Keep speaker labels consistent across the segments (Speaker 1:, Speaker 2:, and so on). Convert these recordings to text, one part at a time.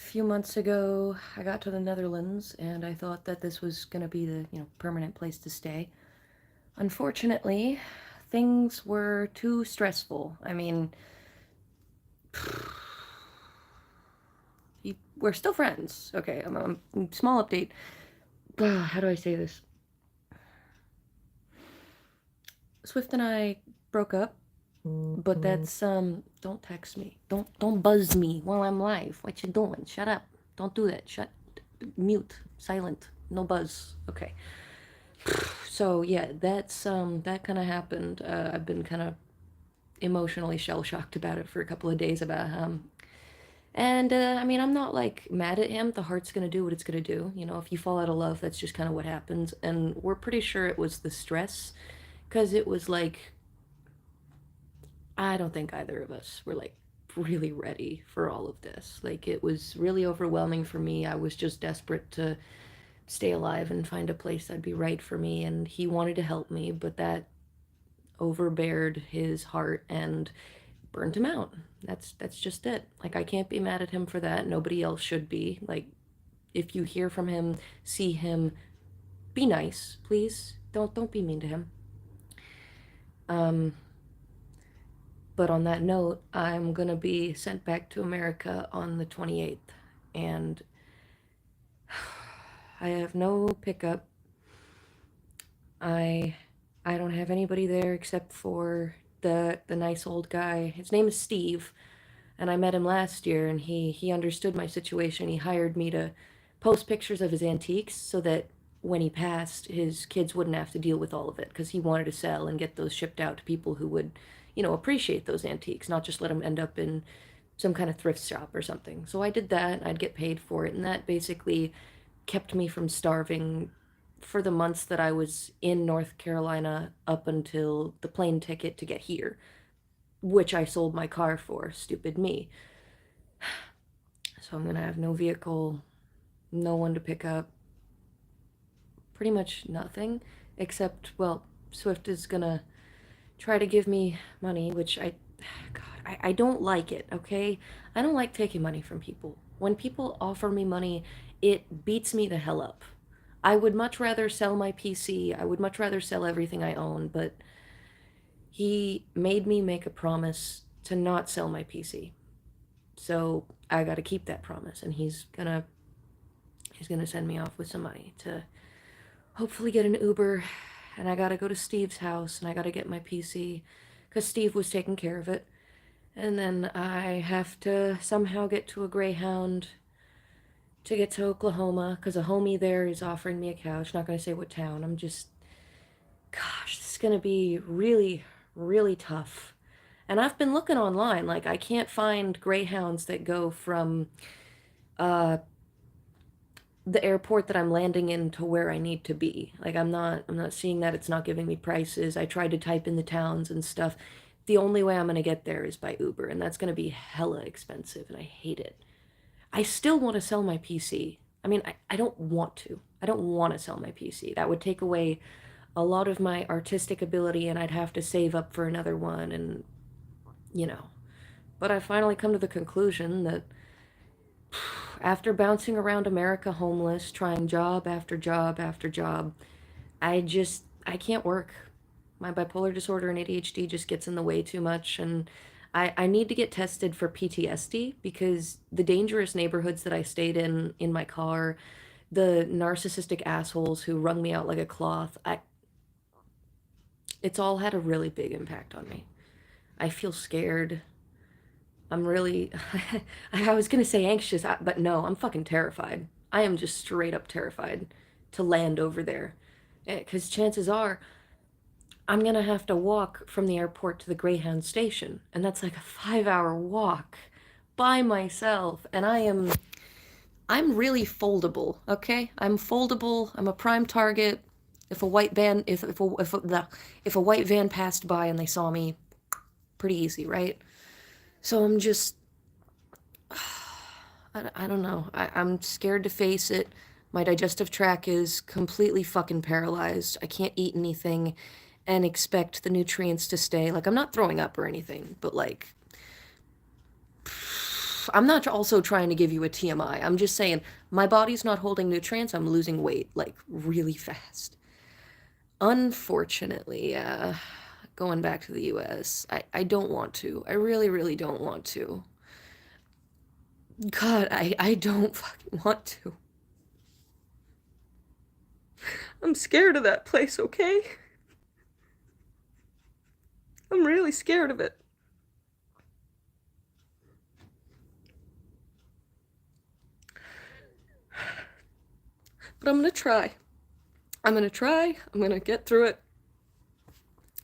Speaker 1: few months ago, I got to the Netherlands and I thought that this was going to be the, permanent place to stay. Unfortunately, things were too stressful. I mean, we're still friends. Okay, small update. How do I say this? Swift and I broke up, but that's don't text me. Don't buzz me while I'm live. What you doing? Shut up. Don't do that. Mute, silent, no buzz. Okay. So yeah, that kind of happened. I've been kind of emotionally shell shocked about it for a couple of days about him. And I mean, I'm not like mad at him. The heart's gonna do what it's gonna do. You know, if you fall out of love, that's just kind of what happens. And we're pretty sure it was the stress, because it was like, I don't think either of us were like really ready for all of this. Like, it was really overwhelming for me. I was just desperate to stay alive and find a place that'd be right for me. And he wanted to help me, but that overbared his heart and burned him out. That's just it. Like, I can't be mad at him for that. Nobody else should be. Like, if you hear from him, see him, be nice, please. Don't be mean to him. Um but on that note, I'm going to be sent back to America on the 28th, and I have no pickup. I I don't have anybody there except for the nice old guy. His name is Steve, and I met him last year, and he understood my situation. He hired me to post pictures of his antiques so that when he passed, his kids wouldn't have to deal with all of it, because he wanted to sell and get those shipped out to people who would, appreciate those antiques, not just let them end up in some kind of thrift shop or something. So I did that. I'd get paid for it, and that basically kept me from starving for the months that I was in North Carolina up until the plane ticket to get here, which I sold my car for. Stupid me. So I'm gonna have no vehicle, no one to pick up, pretty much nothing, except, well, Swift is gonna try to give me money, which God, I don't like it, okay? I don't like taking money from people. When people offer me money, it beats me the hell up. I would much rather sell my PC. I would much rather sell everything I own, but he made me make a promise to not sell my PC. So I got to keep that promise, and he's gonna send me off with some money to hopefully get an Uber, and I got to go to Steve's house, and I got to get my PC because Steve was taking care of it. And then I have to somehow get to a Greyhound to get to Oklahoma, because a homie there is offering me a couch. Not going to say what town. Gosh, this is going to be really, really tough. And I've been looking online, like, I can't find Greyhounds that go from uh, the airport that I'm landing in to where I need to be. Like, I'm not seeing that. It's not giving me prices. I tried to type in the towns and stuff. The only way I'm going to get there is by Uber, and that's going to be hella expensive, and I hate it. I still want to sell my PC. I mean, I don't want to. I don't want to sell my PC. That would take away a lot of my artistic ability, and I'd have to save up for another one, and, you know. But I finally come to the conclusion that after bouncing around America homeless, trying job after job after job, I can't work. My bipolar disorder and ADHD just gets in the way too much, and I need to get tested for PTSD, because the dangerous neighborhoods that I stayed in my car, the narcissistic assholes who wrung me out like a cloth, it's all had a really big impact on me. I feel scared. I'm really, I was gonna say anxious, but no, I'm fucking terrified. I am just straight up terrified to land over there. Because chances are, I'm gonna have to walk from the airport to the Greyhound station, and that's like a 5 hour walk by myself. And I'm really foldable, okay? I'm foldable. I'm a prime target. If a white van, if a white van passed by and they saw me, pretty easy, right? So I'm just, I don't know. I'm scared to face it. My digestive tract is completely fucking paralyzed. I can't eat anything and expect the nutrients to stay. Like, I'm not throwing up or anything, but like, I'm not also trying to give you a TMI. I'm just saying my body's not holding nutrients. I'm losing weight like really fast. Unfortunately, going back to the US, I don't want to. I really, really don't want to. God, I don't fucking want to. I'm scared of that place, okay? I'm really scared of it. But I'm gonna try. I'm gonna try. I'm gonna get through it.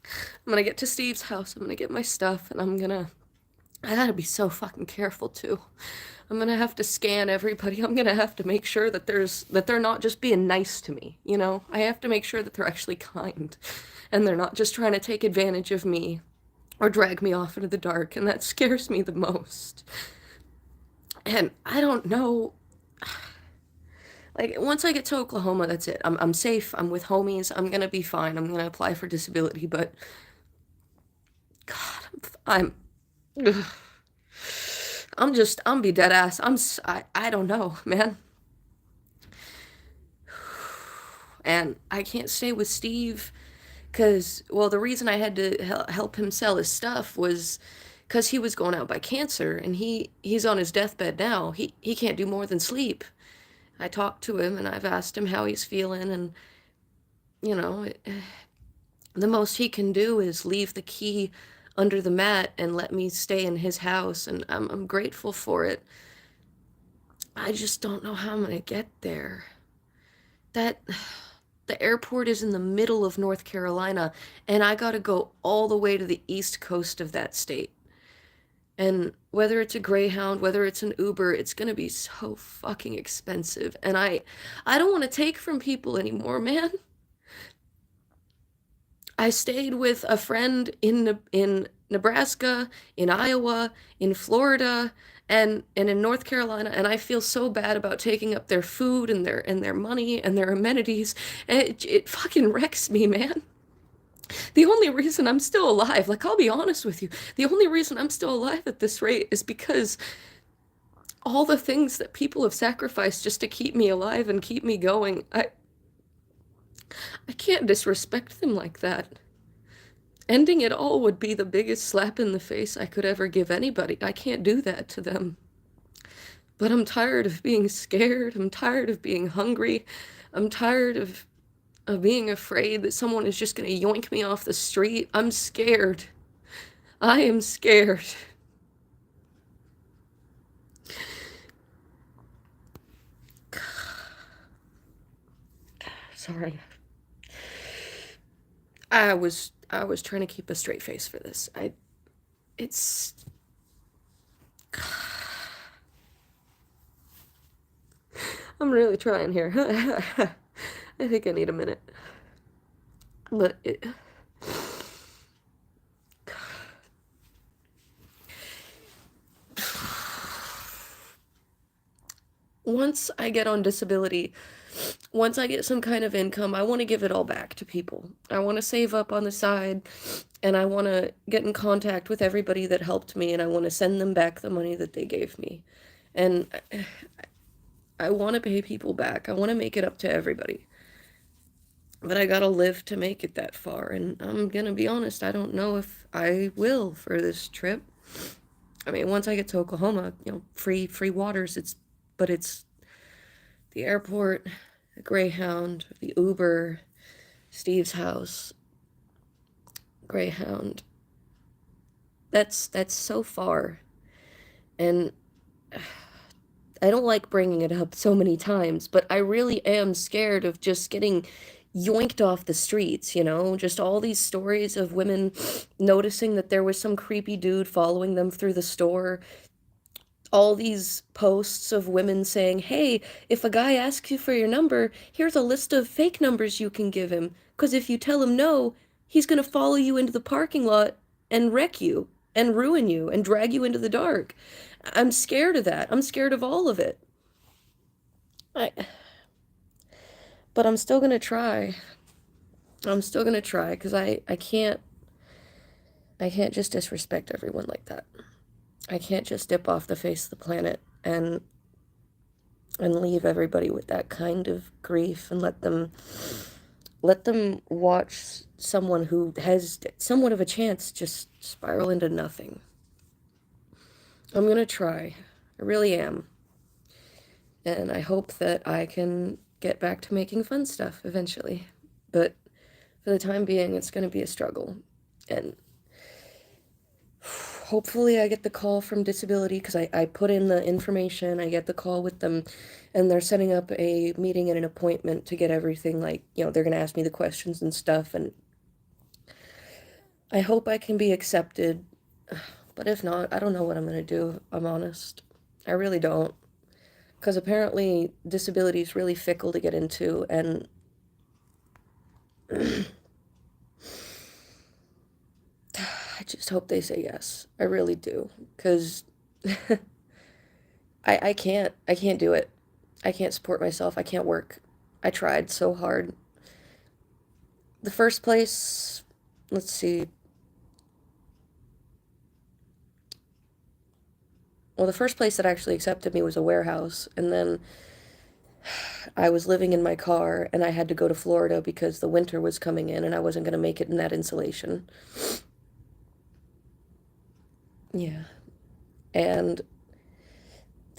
Speaker 1: I'm gonna get to Steve's house. I'm gonna get my stuff, and I gotta be so fucking careful too. I'm gonna have to scan everybody. I'm gonna have to make sure that they're not just being nice to me, you know? I have to make sure that they're actually kind and they're not just trying to take advantage of me or drag me off into the dark, and that scares me the most. And I don't know, like once I get to Oklahoma, that's it. I'm safe. I'm with homies. I'm gonna be fine. I'm gonna apply for disability, but God, ugh. I'm be dead ass. I don't know, man. And I can't stay with Steve because, well, the reason I had to help him sell his stuff was because he was going out by cancer, and he's on his deathbed now. He can't do more than sleep. I talked to him and I've asked him how he's feeling, and you know, the most he can do is leave the key under the mat and let me stay in his house, and I'm grateful for it. I just don't know how I'm gonna get there. That the airport is in the middle of North Carolina, and I gotta go all the way to the east coast of that state. And whether it's a Greyhound, whether it's an Uber, it's gonna be so fucking expensive. And I don't want to take from people anymore, man. I stayed with a friend in Nebraska, in Iowa, in Florida, and in North Carolina, and I feel so bad about taking up their food and their money and their amenities. And it fucking wrecks me, man. The only reason I'm still alive, like I'll be honest with you, the only reason I'm still alive at this rate is because all the things that people have sacrificed just to keep me alive and keep me going, I can't disrespect them like that. Ending it all would be the biggest slap in the face I could ever give anybody. I can't do that to them. But I'm tired of being scared. I'm tired of being hungry. I'm tired of being afraid that someone is just going to yoink me off the street. I'm scared. I am scared. Sorry. I was trying to keep a straight face for this. It's I'm really trying here. I think I need a minute. But once I get on disability, once I get some kind of income, I want to give it all back to people. I want to save up on the side, and I want to get in contact with everybody that helped me, and I want to send them back the money that they gave me. And I want to pay people back. I want to make it up to everybody. But I gotta live to make it that far, and I'm gonna be honest, I don't know if I will for this trip. I mean, once I get to Oklahoma, you know, free waters, but it's the airport, the Greyhound, the Uber, Steve's house, Greyhound. That's so far. And I don't like bringing it up so many times, but I really am scared of just getting yoinked off the streets, you know? Just all these stories of women noticing that there was some creepy dude following them through the store. All these posts of women saying, hey, if a guy asks you for your number, here's a list of fake numbers you can give him. Because if you tell him no, he's going to follow you into the parking lot and wreck you and ruin you and drag you into the dark. I'm scared of that. I'm scared of all of it. I, but I'm still going to try. I'm still going to try because I can't just disrespect everyone like that. I can't just dip off the face of the planet and leave everybody with that kind of grief and let them watch someone who has somewhat of a chance just spiral into nothing. I'm gonna try. I really am. And I hope that I can get back to making fun stuff eventually. But for the time being, it's gonna be a struggle. And hopefully I get the call from disability because I put in the information, I get the call with them, and they're setting up a meeting and an appointment to get everything, like, they're gonna ask me the questions and stuff, and I hope I can be accepted. But if not, I don't know what I'm gonna do, I'm honest. I really don't. Because apparently disability is really fickle to get into, and I just hope they say yes. I really do. Because I can't do it. I can't support myself. I can't work. I tried so hard. The first place, let's see. Well, the first place that actually accepted me was a warehouse, and then I was living in my car and I had to go to Florida because the winter was coming in and I wasn't going to make it in that insulation. Yeah. And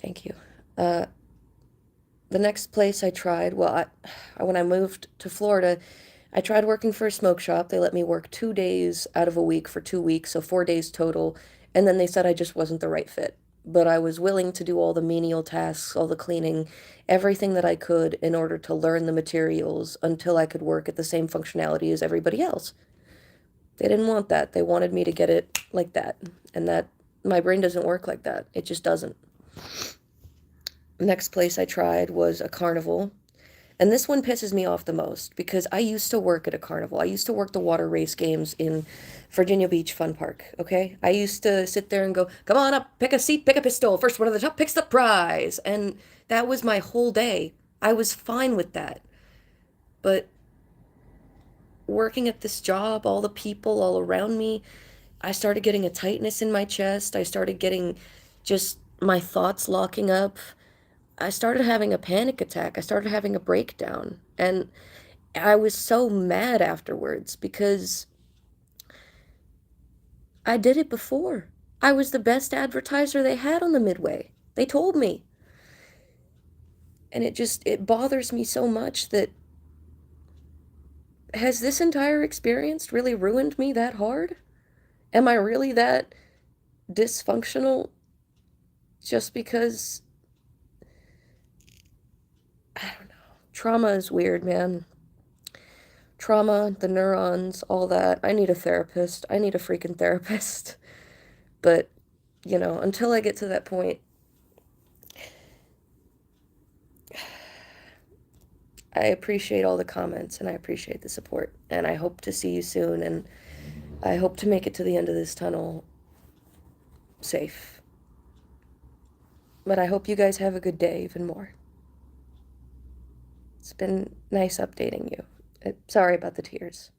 Speaker 1: thank you. Uh, the next place I tried, well, when I moved to Florida, I tried working for a smoke shop. They let me work 2 days out of a week for 2 weeks, so 4 days total. And then they said I just wasn't the right fit. But I was willing to do all the menial tasks, all the cleaning, everything that I could in order to learn the materials until I could work at the same functionality as everybody else. They didn't want that. They wanted me to get it like that. And that, my brain doesn't work like that. It just doesn't. Next place I tried was a carnival. And this one pisses me off the most because I used to work at a carnival. I used to work the water race games in Virginia Beach Fun Park, okay? I used to sit there and go, come on up, pick a seat, pick a pistol. First one at the top picks the prize. And that was my whole day. I was fine with that. But working at this job, all the people all around me, I started getting a tightness in my chest. I started getting just my thoughts locking up. I started having a panic attack. I started having a breakdown. And I was so mad afterwards because I did it before. I was the best advertiser they had on the Midway. They told me. And it bothers me so much that has this entire experience really ruined me that hard? Am I really that dysfunctional just because I don't know. Trauma is weird, man. Trauma, the neurons, all that. I need a therapist. I need a freaking therapist. But, until I get to that point, I appreciate all the comments and I appreciate the support. And I hope to see you soon. And I hope to make it to the end of this tunnel safe. But I hope you guys have a good day even more. It's been nice updating you. Sorry about the tears.